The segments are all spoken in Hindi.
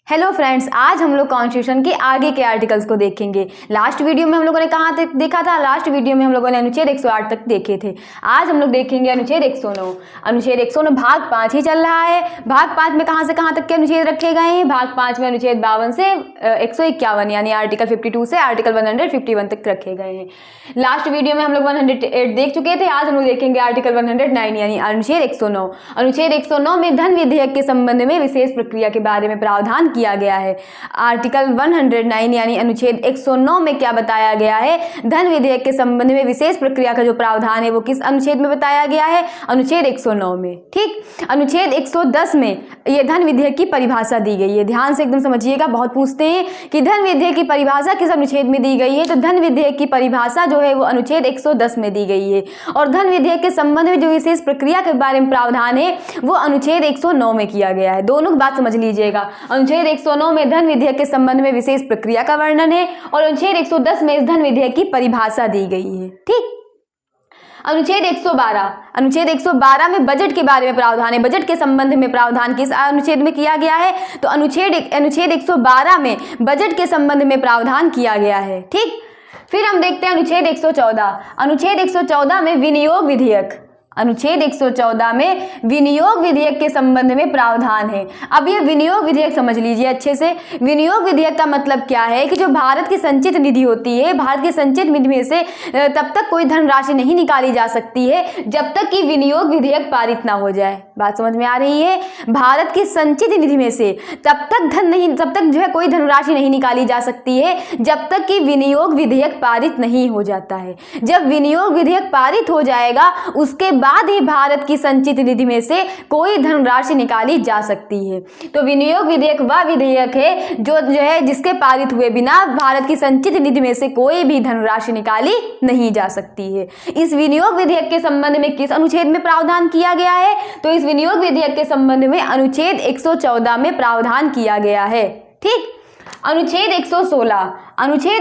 हेलो फ्रेंड्स, आज हम लोग कॉन्स्टिट्यूशन के आगे के आर्टिकल्स को देखेंगे। लास्ट वीडियो में हम लोगों ने कहाँ तक देखा था? लास्ट वीडियो में हम लोगों ने अनुच्छेद 108 तक देखे थे। आज हम लोग देखेंगे अनुच्छेद 109। अनुच्छेद 109 भाग 5 ही चल रहा है। भाग 5 में कहाँ से कहाँ तक के अनुच्छेद रखे गए हैं? भाग 5 में अनुच्छेद 52 से 151 यानी आर्टिकल 52 से आर्टिकल 151 तक रखे गए हैं। लास्ट वीडियो में हम लोग 108 देख चुके थे। आज हम लोग देखेंगे आर्टिकल 109 यानी अनुच्छेद 109। अनुच्छेद 109 में धन विधेयक के संबंध में विशेष प्रक्रिया के बारे में प्रावधान किया गया है। आर्टिकल 109 यानी अनुच्छेद 109 में क्या बताया गया है? धन विधेयक के संबंध में विशेष प्रक्रिया का जो प्रावधान है वो किस अनुच्छेद में बताया गया है? अनुच्छेद 109 में। ठीक, अनुच्छेद 110 में ये धन विधेयक की परिभाषा दी गई है। ध्यान से एकदम समझिएगा, बहुत पूछते हैं कि धन विधेयक की परिभाषा किस अनुच्छेद में दी गई है। तो धन विधेयक की परिभाषा जो है वो अनुच्छेद 110 में दी गई है और धन विधेयक के संबंध में जो विशेष प्रक्रिया के बारे में प्रावधान है वो अनुच्छेद 109 में किया गया है। दोनों की बात समझ लीजिएगा। अनुच्छेद 109 में धन विधेयक के संबंध में विशेष प्रक्रिया का वर्णन है और अनुच्छेद 110 में इस धन विधेयक की परिभाषा दी गई है। ठीक, अनुच्छेद 112 में बजट के बारे में प्रावधान है। बजट के संबंध में प्रावधान किस अनुच्छेद में किया गया है? तो अनुच्छेद 112 में बजट के संबंध में प्रावधान किया गया है। ठीक, फिर हम देखते हैं अनुच्छेद 114। अनुच्छेद 114 में विनियोग विधेयक। अनुच्छेद 114 में विनियोग विधेयक के संबंध में प्रावधान है। अब ये विनियोग विधेयक समझ लीजिए अच्छे से। विनियोग विधेयक का मतलब क्या है कि जो भारत की संचित निधि होती है, भारत की संचित निधि में से तब तक कोई धनराशि नहीं निकाली जा सकती है जब तक कि विनियोग विधेयक पारित ना हो जाए। बात समझ में आ रही है? भारत की संचित निधि में से तब तक जो है कोई धनराशि नहीं निकाली जा सकती है जब तक कि विनियोग विधेयक पारित नहीं हो जाता है। जब विनियोग विधेयक पारित हो जाएगा उसके बाद ही भारत की संचित निधि में से कोई धनराशि निकाली जा सकती है। तो विनियोग विधेयक वह विधेयक है जो है जिसके पारित हुए बिना भारत की संचित निधि में से कोई भी धनराशि निकाली नहीं जा सकती है। इस विनियोग विधेयक के संबंध में किस अनुच्छेद में प्रावधान किया गया है? तो इस विनियोग विधेयक के संबंध में अनुच्छेद 114 में प्रावधान किया गया है। ठीक, अनुच्छेद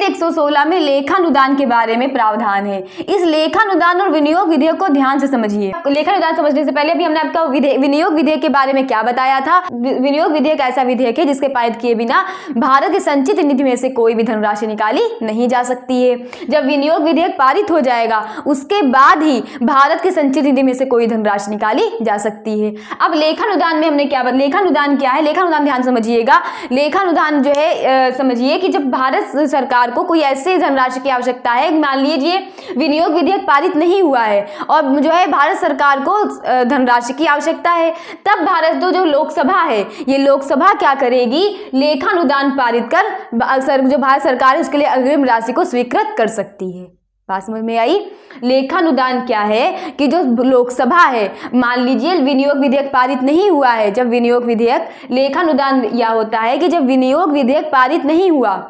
116 में लेखानुदान के बारे में प्रावधान है। इस लेखानुदान और विनियोग विधेयक को ध्यान से समझिए। लेखानुदान समझने से पहले भी हमने आपको विनियोग विधेयक के बारे में क्या बताया था? विनियोग विधेयक ऐसा विधेयक है जिसके पारित किए बिना भारत की संचित निधि में से कोई भी धनराशि निकाली नहीं जा सकती है। जब विनियोग विधेयक पारित हो जाएगा उसके बाद ही भारत की संचित निधि में से कोई धनराशि निकाली जा सकती है। अब लेखानुदान में हमने लेखानुदान क्या है? लेखानुदान ध्यान समझिएगा। लेखानुदान जो है समझिए कि जब भारत सरकार को कोई ऐसी धनराशि की आवश्यकता है, मान लीजिए विनियोग विधेयक पारित नहीं हुआ है और जो है भारत सरकार को धनराशि की आवश्यकता है, तब भारत जो लोकसभा है ये लोकसभा क्या करेगी? लेखानुदान पारित कर जो भारत सरकार है उसके लिए अग्रिम राशि को स्वीकृत कर सकती है। बात समझ में आई? लेखानुदान क्या है कि जो लोकसभा है, मान लीजिए विनियोग विधेयक पारित नहीं हुआ है, जब विनियोग विधेयक लेखानुदान यह होता है कि जब विनियोग विधेयक पारित नहीं हुआ,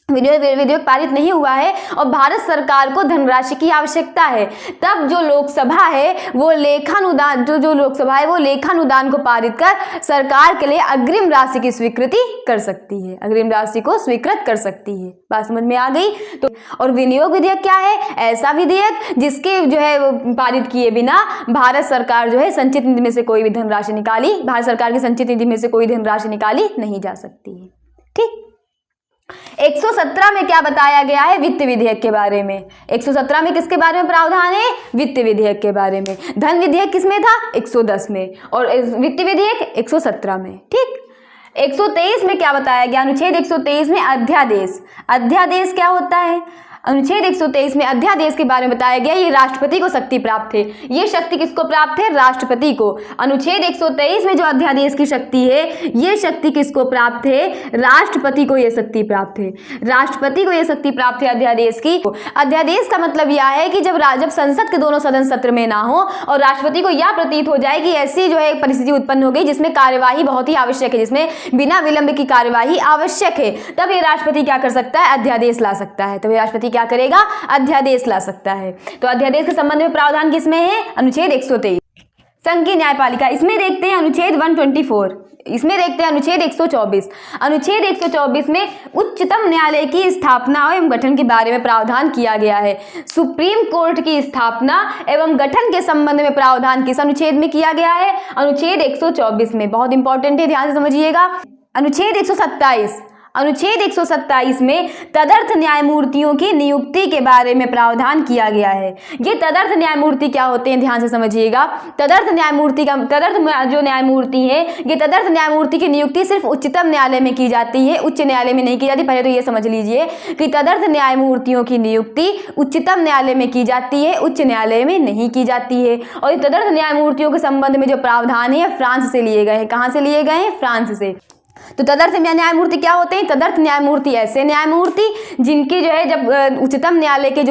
विधेयक पारित नहीं हुआ है और भारत सरकार को धनराशि की आवश्यकता है, तब जो लोकसभा है वो लेखानुदान जो लोकसभा है वो लेखानुदान को पारित कर सरकार के लिए अग्रिम राशि की स्वीकृति कर सकती है, अग्रिम राशि को स्वीकृत कर सकती है। बात समझ में आ गई? तो और विनियोग विधेयक क्या है? ऐसा विधेयक जिसके जो है पारित किए बिना भारत सरकार जो है संचित निधि में से कोई भी धनराशि निकाली, भारत सरकार की संचित निधि में से कोई धनराशि निकाली नहीं जा सकती है। ठीक, 117 में क्या बताया गया है? वित्त विधेयक के बारे में। 117 में किसके बारे में प्रावधान है? वित्त विधेयक के बारे में। धन विधेयक किसमें था? 110 में और वित्त विधेयक 117 में। ठीक, 123 में क्या बताया गया? अनुच्छेद 123 में अध्यादेश। अध्यादेश क्या होता है? अनुच्छेद 123 में अध्यादेश के बारे में बताया गया ये राष्ट्रपति को शक्ति प्राप्त है। ये शक्ति किसको प्राप्त है? राष्ट्रपति को। अनुच्छेद 123 में जो अध्यादेश की शक्ति है ये शक्ति किसको प्राप्त है? राष्ट्रपति को ये शक्ति प्राप्त है। राष्ट्रपति को ये शक्ति प्राप्त है अध्यादेश की। अध्यादेश का मतलब यह है कि जब संसद के दोनों सदन सत्र में ना हो और राष्ट्रपति को यह प्रतीत हो जाए कि ऐसी जो है परिस्थिति उत्पन्न हो गई जिसमें कार्यवाही बहुत ही आवश्यक है, जिसमें बिना विलंब की कार्यवाही आवश्यक है, तब ये राष्ट्रपति क्या कर सकता है? अध्यादेश ला सकता है। तब ये राष्ट्रपति क्या करेगा? अध्यादेश ला सकता है। तो अध्यादेश के संबंध में प्रावधान किसमें है? अनुच्छेद 123। संघ की न्यायपालिका, इसमें देखते हैं अनुच्छेद 124। इसमें देखते हैं अनुच्छेद 124। अनुच्छेद 124 में उच्चतम न्यायालय की स्थापना एवं गठन के बारे में प्रावधान किया गया है। सुप्रीम कोर्ट की स्थापना एवं गठन के संबंध में प्रावधान किस अनुच्छेद में किया गया है? अनुच्छेद 124 में। बहुत इंपॉर्टेंट है, ध्यान से समझिएगा। अनुच्छेद 127 में तदर्थ न्यायमूर्तियों की नियुक्ति के बारे में प्रावधान किया गया है। ये तदर्थ न्यायमूर्ति क्या होते हैं, ध्यान से समझिएगा। तदर्थ जो न्यायमूर्ति है, ये तदर्थ न्यायमूर्ति की नियुक्ति सिर्फ उच्चतम न्यायालय में की जाती है, उच्च न्यायालय में नहीं की जाती। पहले तो ये समझ लीजिए कि तदर्थ न्यायमूर्तियों की नियुक्ति उच्चतम न्यायालय में की जाती है, उच्च न्यायालय में नहीं की जाती है। और तदर्थ न्यायमूर्तियों के संबंध में जो प्रावधान है फ्रांस से लिए गए हैं। कहाँ से लिए गए हैं? फ्रांस से। तो तदर्थ न्यायमूर्ति क्या होते हैं? तदर्थ न्यायमूर्ति ऐसे न्यायमूर्ति जिनकी जो है जब उच्चतम न्यायालय के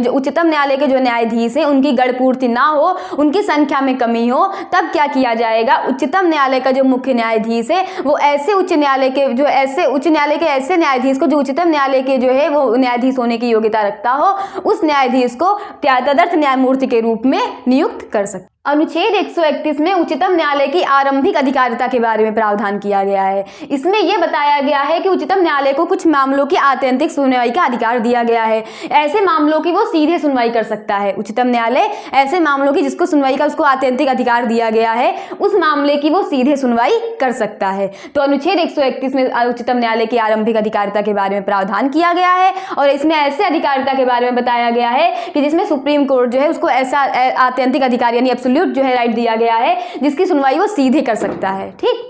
उच्चतम न्यायालय के जो न्यायाधीश हैं उनकी गढ़पूर्ति ना हो, उनकी संख्या में कमी हो, तब क्या किया जाएगा? उच्चतम न्यायालय का जो मुख्य न्यायाधीश है वो ऐसे उच्च न्यायालय के ऐसे न्यायाधीश को जो उच्चतम न्यायालय के जो है वो न्यायाधीश होने की योग्यता रखता हो, उस न्यायाधीश को तदर्थ न्यायमूर्ति के रूप में नियुक्त कर सकते। अनुच्छेद 131 में उच्चतम न्यायालय की आरंभिक अधिकारिता के बारे में प्रावधान किया गया है। इसमें यह बताया गया है कि उच्चतम न्यायालय को कुछ मामलों की आत्यंतिक सुनवाई का अधिकार दिया गया है। ऐसे मामलों की वो सीधे सुनवाई कर सकता है। उच्चतम न्यायालय ऐसे मामलों की जिसको सुनवाई का उसको आत्यंतिक अधिकार दिया गया है, उस मामले की वो सीधे सुनवाई कर सकता है। तो अनुच्छेद 131 में उच्चतम न्यायालय की आरंभिक अधिकारिता के बारे में प्रावधान किया गया है और इसमें ऐसे अधिकारिता के बारे में बताया गया है कि जिसमें सुप्रीम कोर्ट जो है उसको ऐसा आत्यंतिक अधिकार यानी जो है राइट दिया गया है जिसकी सुनवाई वो सीधे कर सकता है। ठीक।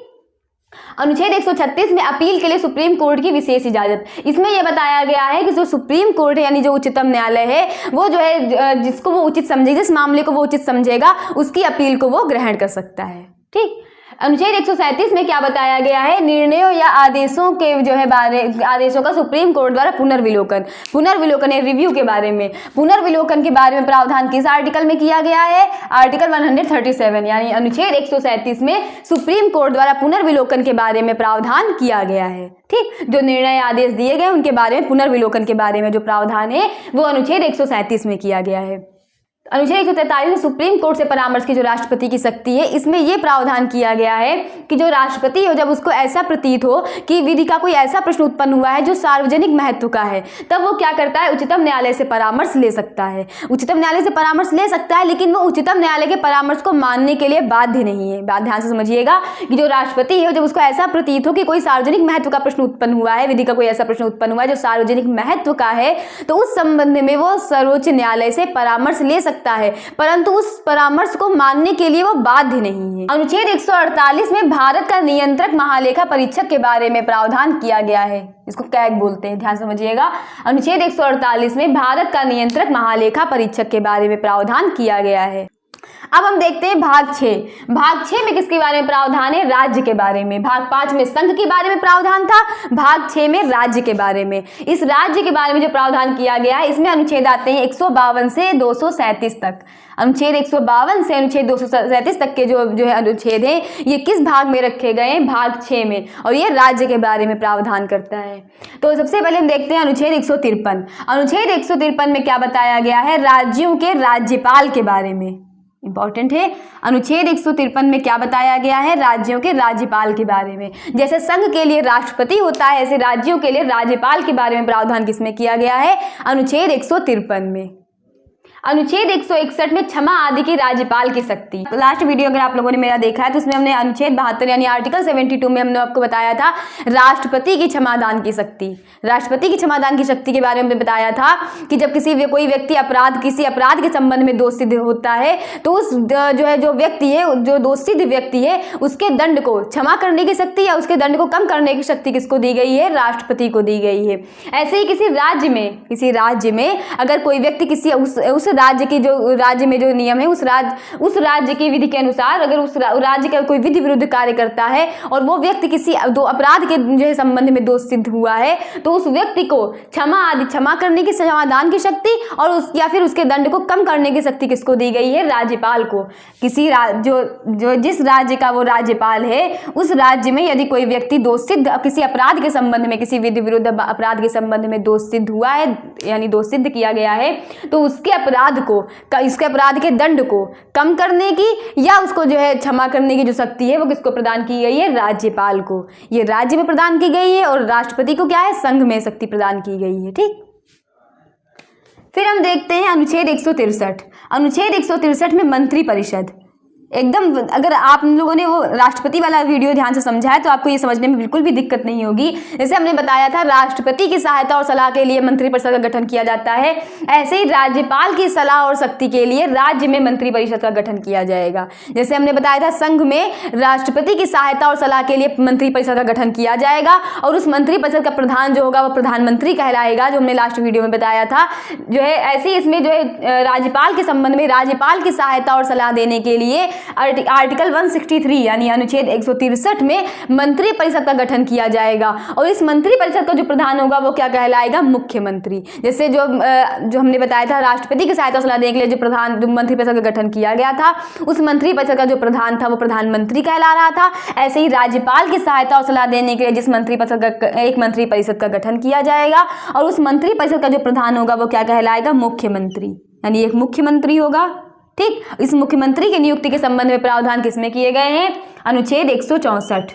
अनुच्छेद 136 में अपील के लिए सुप्रीम कोर्ट की विशेष इजाजत। इसमें यह बताया गया है कि जो सुप्रीम कोर्ट है यानी जो उच्चतम न्यायालय है वो जो है जिसको वो उचित समझेगा, जिस मामले को वो उचित समझेगा उसकी अपील को वो ग्रहण कर सकता है। ठीक। अनुच्छेद 137 में क्या बताया गया है? निर्णयों या आदेशों के जो है आदेशों का सुप्रीम कोर्ट द्वारा पुनर्विलोकन रिव्यू के बारे में, पुनर्विलोकन के बारे में प्रावधान किस आर्टिकल में किया गया है? आर्टिकल 137 यानी अनुच्छेद 137 में सुप्रीम कोर्ट द्वारा पुनर्विलोकन के बारे में प्रावधान किया गया है। ठीक। जो निर्णय आदेश दिए गए उनके बारे में पुनर्विलोकन के बारे में जो प्रावधान है वो अनुच्छेद 137 में किया गया है। अनुच्छेद 143 में सुप्रीम कोर्ट से परामर्श की जो राष्ट्रपति की शक्ति है, इसमें यह प्रावधान किया गया है कि जो राष्ट्रपति हो जब उसको ऐसा प्रतीत हो कि विधि का कोई ऐसा प्रश्न उत्पन्न हुआ है जो सार्वजनिक महत्व का है, तब वो क्या करता है? उच्चतम न्यायालय से परामर्श ले सकता है। उच्चतम न्यायालय से परामर्श ले सकता है, लेकिन वो उच्चतम न्यायालय के परामर्श को मानने के लिए बाध्य नहीं है। बात ध्यान से समझिएगा कि जो राष्ट्रपति है जब उसको ऐसा प्रतीत हो कि कोई सार्वजनिक महत्व का प्रश्न उत्पन्न हुआ है, विधि का कोई ऐसा प्रश्न उत्पन्न हुआ है जो सार्वजनिक महत्व का है, तो उस संबंध में वो सर्वोच्च न्यायालय से परामर्श ले सकता है, परंतु उस परामर्श को मानने के लिए वो बाध्य नहीं है। अनुच्छेद 148 में भारत का नियंत्रक महालेखा परीक्षक के बारे में प्रावधान किया गया है। इसको कैग बोलते हैं, ध्यान समझिएगा। अनुच्छेद 148 में भारत का नियंत्रक महालेखा परीक्षक के बारे में प्रावधान किया गया है। अब हम देखते हैं भाग 6। भाग 6 में किसके बारे में प्रावधान है? राज्य के बारे में। भाग 5 में संघ के बारे में प्रावधान था, भाग 6 में राज्य के बारे में। इस राज्य के बारे में जो प्रावधान किया गया है इसमें अनुच्छेद आते हैं 152 से 237 तक। अनुच्छेद 152 से अनुच्छेद 237 तक के जो है अनुच्छेद हैं ये किस भाग में रखे गए हैं? भाग 6 में, और ये राज्य के बारे में प्रावधान करता है। तो सबसे पहले हम देखते हैं अनुच्छेद 153। अनुच्छेद 153 में क्या बताया गया है? राज्यों के राज्यपाल के बारे में। इंपॉर्टेंट है। अनुच्छेद 153 में क्या बताया गया है? राज्यों के राज्यपाल के बारे में। जैसे संघ के लिए राष्ट्रपति होता है, ऐसे राज्यों के लिए राज्यपाल के बारे में प्रावधान किसमें किया गया है? अनुच्छेद 153 में। अनुच्छेद 161 में क्षमा आदि की राज्यपाल की शक्ति। लास्ट वीडियो अगर आप लोगों ने मेरा देखा है तो उसमें हमने अनुच्छेद 72 यानी आर्टिकल 72 में हमने आपको बताया था राष्ट्रपति की क्षमादान की शक्ति। राष्ट्रपति की क्षमादान की शक्ति के बारे में बताया था कि जब कोई व्यक्ति किसी अपराध के संबंध में दोष सिद्ध होता है तो उस जो व्यक्ति है, जो दोष सिद्ध व्यक्ति है, उसके दंड को क्षमा करने की शक्ति या उसके दंड को कम करने की शक्ति किसको दी गई है? राष्ट्रपति को दी गई है। ऐसे ही किसी राज्य में अगर कोई व्यक्ति किसी उस राज्य में जो नियम है उस राज्य की विधि के अनुसार अगर उस राज्य का कोई विधि विरुद्ध कार्य करता है और वो व्यक्ति किसी अपराध के जो है संबंध में दोष सिद्ध हुआ है तो उस व्यक्ति को क्षमा करने की, समाधान की शक्ति और या फिर उसके दंड को कम करने की शक्ति किसको दी गई है? राज्यपाल को। जिस राज्य का वो राज्यपाल है उस राज्य में यदि कोई व्यक्ति दोष सिद्ध किसी अपराध के संबंध में, किसी विधि विरुद्ध अपराध के संबंध में दोष सिद्ध हुआ है यानी दोष सिद्ध किया गया है तो उसके अपराध के दंड को कम करने की या उसको जो है क्षमा करने की जो शक्ति है वो किसको प्रदान की गई है? राज्यपाल को। ये राज्य में प्रदान की गई है और राष्ट्रपति को क्या है? संघ में शक्ति प्रदान की गई है। ठीक। फिर हम देखते हैं अनुच्छेद 163। अनुच्छेद 163 में मंत्रिपरिषद। एकदम, अगर आप लोगों ने वो राष्ट्रपति वाला वीडियो ध्यान से समझा है तो आपको ये समझने में बिल्कुल भी दिक्कत नहीं होगी। जैसे हमने बताया था राष्ट्रपति की सहायता और सलाह के लिए मंत्रिपरिषद का गठन किया जाता है, ऐसे ही राज्यपाल की सलाह और शक्ति के लिए राज्य में मंत्रिपरिषद का गठन किया जाएगा। जैसे हमने बताया था संघ में राष्ट्रपति की सहायता और सलाह के लिए मंत्रिपरिषद का गठन किया जाएगा और उस मंत्रिपरिषद का प्रधान जो होगा वो प्रधानमंत्री कहलाएगा, जो हमने लास्ट वीडियो में बताया था। जो है ऐसे ही इसमें जो है राज्यपाल के संबंध में राज्यपाल की सहायता और सलाह देने के लिए आर्टिकल 163 यानी अनुच्छेद 163 में मंत्रिपरिषद का गठन किया जाएगा और इस मंत्रिपरिषद का जो प्रधान होगा वो क्या कहलाएगा, मुख्यमंत्री। जैसे जो हमने बताया था राष्ट्रपति की सहायता सलाह देने के लिए जो मंत्रिपरिषद का गठन किया गया था, उस मंत्रिपरिषद का जो प्रधान था वो प्रधानमंत्री कहला रहा था। ऐसे ही राज्यपाल की सहायता और सलाह देने के लिए जिस एक मंत्रिपरिषद का गठन किया जाएगा और उस मंत्रिपरिषद का जो प्रधान होगा वो क्या कहलाएगा, मुख्यमंत्री, यानी एक मुख्यमंत्री होगा। ठीक, इस मुख्यमंत्री की नियुक्ति के संबंध में प्रावधान किसमें किए गए हैं, अनुच्छेद 164।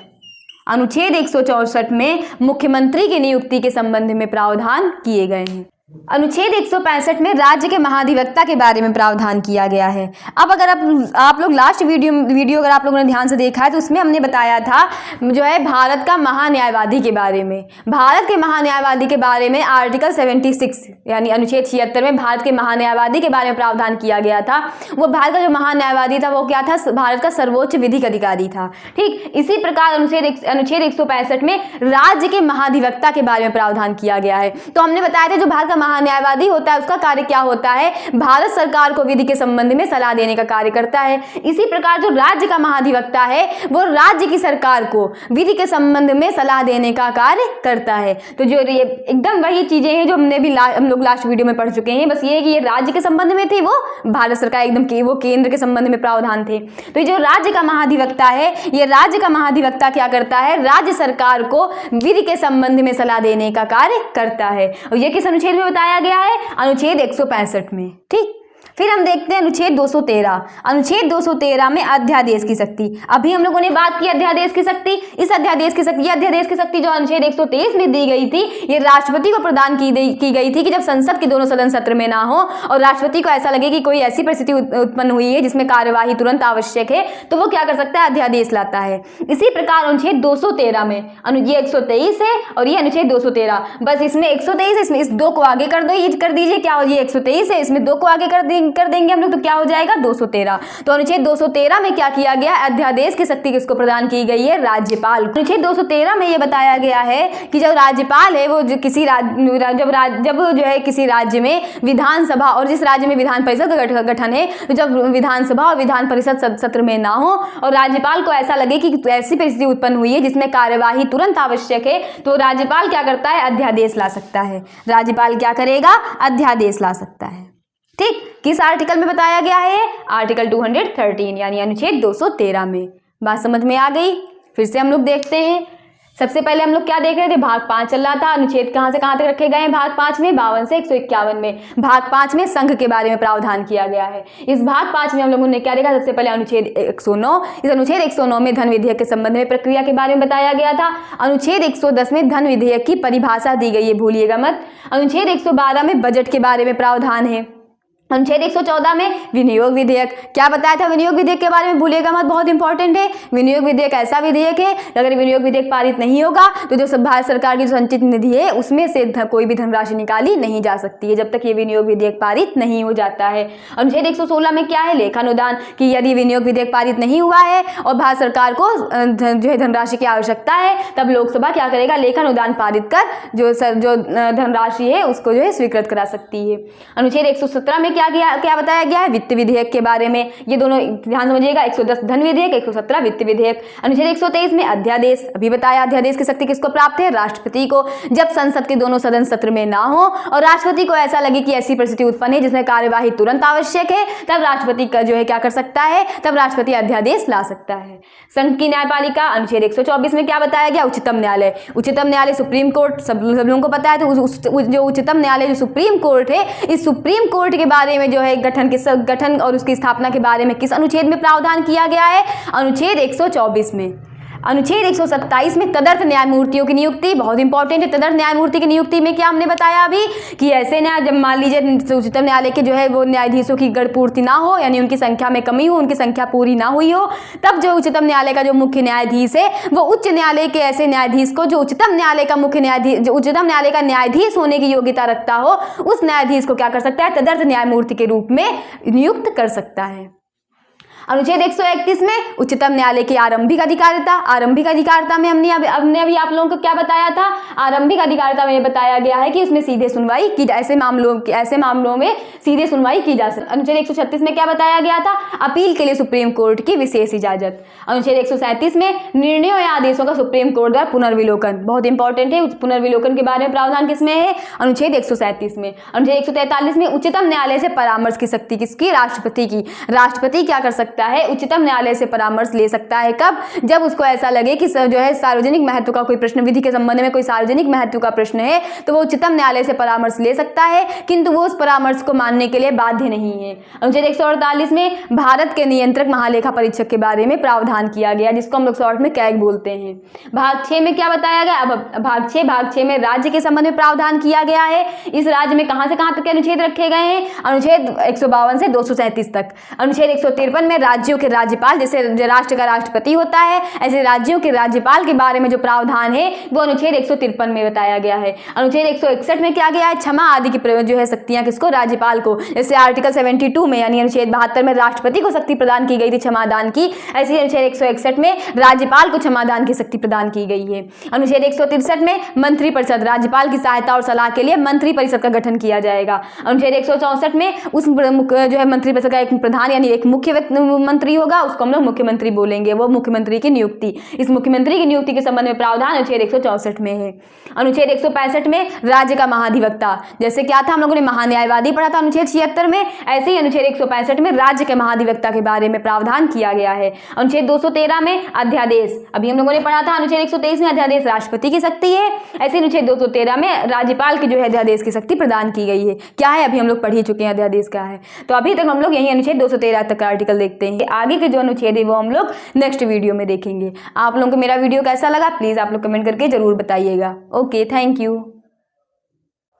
अनुच्छेद 164 में मुख्यमंत्री की नियुक्ति के संबंध में प्रावधान किए गए हैं। अनुच्छेद 165 में राज्य के महाधिवक्ता के बारे में प्रावधान किया गया है। अब अगर आप लोग लास्ट वीडियो अगर आप लोगों ने ध्यान से देखा है तो उसमें हमने बताया था जो है भारत का महान्यायवादी के बारे में। भारत के महान्यायवादी के बारे में आर्टिकल 76 यानी अनुच्छेद 76 में भारत के महान्यायवादी के बारे में प्रावधान किया गया था। वो भारत का जो महान्यायवादी था वो क्या था, भारत का सर्वोच्च विधिक अधिकारी था। ठीक, इसी प्रकार अनुच्छेद 165 में राज्य के महाधिवक्ता के बारे में प्रावधान किया गया है। तो हमने बताया था जो भारत का महान्यायवादी होता है उसका कार्य क्या होता है, भारत सरकार को विधि के संबंध में सलाह देने का कार्य करता है। इसी प्रकार जो राज्य का महाधिवक्ता है वो राज्य की सरकार को विधि के संबंध में सलाह देने का कार्य करता है। तो जो ये एकदम वही चीजें हैं जो हम लोग लास्ट वीडियो में पढ़ चुके हैं, बस ये कि ये राज्य के संबंध में थे, वो भारत सरकार एकदम वो केंद्र के संबंध में प्रावधान थे। तो जो राज्य का महाधिवक्ता है, ये राज्य का महाधिवक्ता क्या करता है, राज्य सरकार को विधि के संबंध में सलाह देने का कार्य करता है। और ये किस अनुच्छेद में बताया गया है, अनुच्छेद 165 में। ठीक, फिर हम देखते हैं अनुच्छेद 213। अनुच्छेद 213 में अध्यादेश की शक्ति। अभी हम लोगों ने बात की अध्यादेश की शक्ति। इस अध्यादेश की शक्ति, ये अध्यादेश की शक्ति जो अनुच्छेद 123 में दी गई थी, ये राष्ट्रपति को प्रदान की गई थी कि जब संसद के दोनों सदन सत्र में ना हो और राष्ट्रपति को ऐसा लगे कि कोई ऐसी परिस्थिति उत्पन्न हुई है जिसमें कार्यवाही तुरंत आवश्यक है, तो वो क्या कर सकता है, अध्यादेश लाता है। इसी प्रकार अनुच्छेद 213 में ये 123 है और ये अनुच्छेद 213, बस इसमें 123 है, इसमें इस 2 को आगे कर दीजिए, क्या हो, ये 123 है, इसमें 2 को आगे कर देंगे हम लोग, तो क्या हो जाएगा 213। तो अनुच्छेद 213 में क्या किया गया, अध्यादेश की शक्ति किसको प्रदान की गई है, राज्यपाल। अनुच्छेद 213 में ये बताया गया है कि जब राज्यपाल है वो किसी राज्य में विधानसभा और जिस राज्य में विधान परिषद का गठन है, तो जब विधानसभा और विधान परिषद सत्र में ना हो और राज्यपाल को ऐसा लगे कि ऐसी परिस्थिति उत्पन्न हुई है जिसमें कार्यवाही तुरंत आवश्यक है, तो राज्यपाल क्या करता है, अध्यादेश ला सकता है। राज्यपाल क्या करेगा, अध्यादेश ला सकता है। ठीक, किस आर्टिकल में बताया गया है, आर्टिकल 213 यानी अनुच्छेद 213 में। बात समझ में आ गई। फिर से हम लोग देखते हैं। सबसे पहले हम लोग क्या देख रहे थे, भाग 5 चल रहा था। अनुच्छेद कहां से कहां तक रखे गए हैं, भाग 5 में 52 से 151 में। भाग 5 में संघ के बारे में प्रावधान किया गया है। इस भाग 5 में हम लोगों ने क्या देखा, सबसे पहले अनुच्छेद 109। इस अनुच्छेद 109 में धन विधेयक के संबंध में प्रक्रिया के बारे में बताया गया था। अनुच्छेद 110 में धन विधेयक की परिभाषा दी गई है, भूलिएगा मत। अनुच्छेद 112 में बजट के बारे में प्रावधान है। अनुच्छेद 114 में विनियोग विधेयक, क्या बताया था विनियोग विधेयक के बारे में, भूलिएगा मत, बहुत इंपॉर्टेंट है। विनियोग विधेयक ऐसा विधेयक है अगर विनियोग विधेयक पारित नहीं होगा तो जो भारत सरकार की जो संचित निधि है उसमें से कोई भी धनराशि निकाली नहीं जा सकती है जब तक ये विनियोग विधेयक पारित नहीं हो जाता है। अनुच्छेद 116 में क्या है, लेखानुदान, कि यदि विनियोग विधेयक पारित नहीं हुआ है और भारत सरकार को जो है धनराशि की आवश्यकता है, तब लोकसभा क्या करेगा, लेखानुदान पारित कर जो धनराशि है उसको जो है स्वीकृत करा सकती है। अनुच्छेद 117 में क्या बताया गया है, वित्त विधेयक के बारे में। ये दोनों ध्यान समझिएगा, 110 धन विधेयक, 117 वित्त विधेयक। अनुच्छेद 123 में अध्यादेश, अभी बताया अध्यादेश की शक्ति किसको प्राप्त है, राष्ट्रपति को। जब संसद के दोनों सदन सत्र में ना हो और राष्ट्रपति को ऐसा लगे कि ऐसी परिस्थिति उत्पन्न है जिसमें कार्यवाही तुरंत आवश्यक है, तब राष्ट्रपति का जो है क्या कर सकता है, तब राष्ट्रपति अध्यादेश ला सकता है। संघ की न्यायपालिका, अनुच्छेद 124 में क्या बताया गया, उच्चतम न्यायालय। उच्चतम न्यायालय सुप्रीम कोर्ट सब लोगों को पता है। तो जो उच्चतम न्यायालय जो सुप्रीम कोर्ट है, इस सुप्रीम कोर्ट के बारे में जो है गठन और उसकी स्थापना के बारे में किस अनुच्छेद में प्रावधान किया गया है, अनुच्छेद 124 में। अनुच्छेद 127 में तदर्थ न्यायमूर्तियों की नियुक्ति बहुत इंपॉर्टेंट है। तदर्थ न्यायमूर्ति की नियुक्ति में क्या हमने बताया अभी कि ऐसे न्याय, जब मान लीजिए उच्चतम न्यायालय के जो है वो न्यायाधीशों की गढ़ पूर्ति ना हो, यानी उनकी संख्या में कमी हो, उनकी संख्या पूरी ना हुई हो, तब जो उच्चतम न्यायालय का जो मुख्य न्यायाधीश है वो उच्च न्यायालय के ऐसे न्यायाधीश को जो उच्चतम न्यायालय का मुख्य न्यायाधीश, जो उच्चतम न्यायालय का न्यायाधीश होने की योग्यता रखता हो, उस न्यायाधीश को क्या कर सकता है, तदर्थ न्यायमूर्ति के रूप में नियुक्त कर सकता है। अनुच्छेद 131 में उच्चतम न्यायालय की आरंभिक अधिकारिता। आरंभिक अधिकारिता में हमने अभी आप लोगों को क्या बताया था, आरंभिक अधिकारिता में बताया गया है कि उसमें सीधे सुनवाई की, ऐसे मामलों में सीधे सुनवाई की जा सकती। अनुच्छेद 136 में क्या बताया गया था, अपील के लिए सुप्रीम कोर्ट की विशेष इजाजत। अनुच्छेद 137 में निर्णयों या आदेशों का सुप्रीम कोर्ट द्वारा पुनर्विलोकन, बहुत इंपॉर्टेंट है। पुनर्विलोकन के बारे में प्रावधान किसमें है, अनुच्छेद 137 में। अनुच्छेद 143 में उच्चतम न्यायालय से परामर्श की शक्ति किसकी, राष्ट्रपति की। राष्ट्रपति क्या कर सकता है, उच्चतम न्यायालय से परामर्श ले सकता है। कब, जब उसको ऐसा लगे कि जो है सार्वजनिक महत्व का कोई प्रश्न, विधि के संबंध में कोई सार्वजनिक महत्व का प्रश्न है, तो वो उच्चतम न्यायालय से परामर्श ले सकता है, किंतु वो उस परामर्श को मानने के लिए बाध्य नहीं है। अनुच्छेद 148 में भारत के नियंत्रक महालेखा परीक्षक के बारे में प्रावधान किया गया, जिसको हम लोग शॉर्ट में कैग बोलते हैं। भाग 6 में क्या बताया गया, अब भाग 6 में राज्य के संबंध में प्रावधान किया गया है। इस राज्य में कहां से कहां तक के अनुच्छेद रखे गए हैं, अनुच्छेद 152 से 237 तक। अनुच्छेद 153 में राज्यों के राज्यपाल, जैसे राष्ट्र का राष्ट्रपति होता है, ऐसे राज्यों के राज्यपाल के बारे में जो प्रावधान है वो अनुच्छेद 153 में बताया गया है। अनुच्छेद 161 में क्या गया है, क्षमा आदि की जो है शक्तियां किसको, राज्यपाल को। जैसे आर्टिकल 72 में यानी अनुच्छेद 72 में राष्ट्रपति को शक्ति प्रदान की गई थी क्षमादान की, ऐसे ही अनुच्छेद 161 में राज्यपाल को क्षमादान की शक्ति प्रदान की गई है। अनुच्छेद 163 में मंत्रिपरिषद, राज्यपाल की सहायता और सलाह के लिए मंत्रिपरिषद का गठन किया जाएगा। अनुच्छेद 164 में उस जो है मंत्रिपरिषद का एक प्रधान यानी एक मुख्य मंत्री होगा, उसको हम लोग मुख्यमंत्री बोलेंगे, वो मुख्यमंत्री की नियुक्ति। इस मुख्यमंत्री की नियुक्ति के संबंध में प्रावधान अनुच्छेद 164 में है। अनुच्छेद 165 में राज्य का महाधिवक्ता, जैसे क्या था हम लोगों ने महान्यायवादी पढ़ा था अनुच्छेद 76 में, ऐसे ही अनुच्छेद 165 में राज्य के महाधिवक्ता के बारे में प्रावधान किया गया है। अनुच्छेद 213 में अध्यादेश, अभी हम लोगों ने पढ़ा था अनुच्छेद 123 में अध्यादेश राष्ट्रपति की शक्ति है, ऐसे अनुच्छेद 213 में राज्यपाल की जो है अध्यादेश की शक्ति प्रदान की गई है। क्या है, अभी हम लोग पढ़ ही चुके हैं अध्यादेश क्या है। तो अभी तक हम लोग यही अनुच्छेद 213 तक का आर्टिकल देखते हैं। आगे के जो अनुच्छेद है वो हम लोग नेक्स्ट वीडियो में देखेंगे। आप लोगों को मेरा वीडियो कैसा लगा प्लीज आप लोग कमेंट करके जरूर बताइएगा। Okay, thank you.